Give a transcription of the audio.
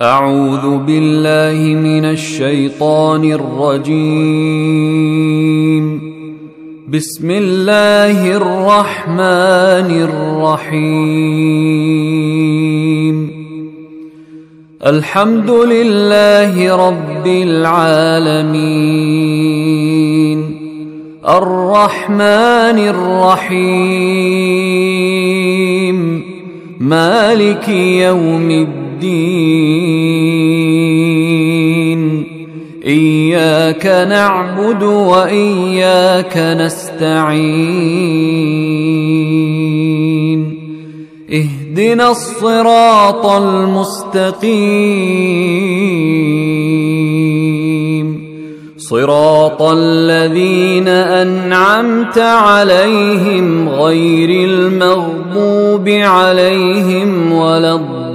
أعوذ بالله من الشيطان الرجيم. بسم الله الرحمن الرحيم. الحمد لله رب العالمين، الرحمن الرحيم، مالك يوم الدين. إياك نعبد وإياك نستعين. اهدنا الصراط المستقيم، صراط الذين أنعمت عليهم غير المغضوب عليهم ولا الضالين.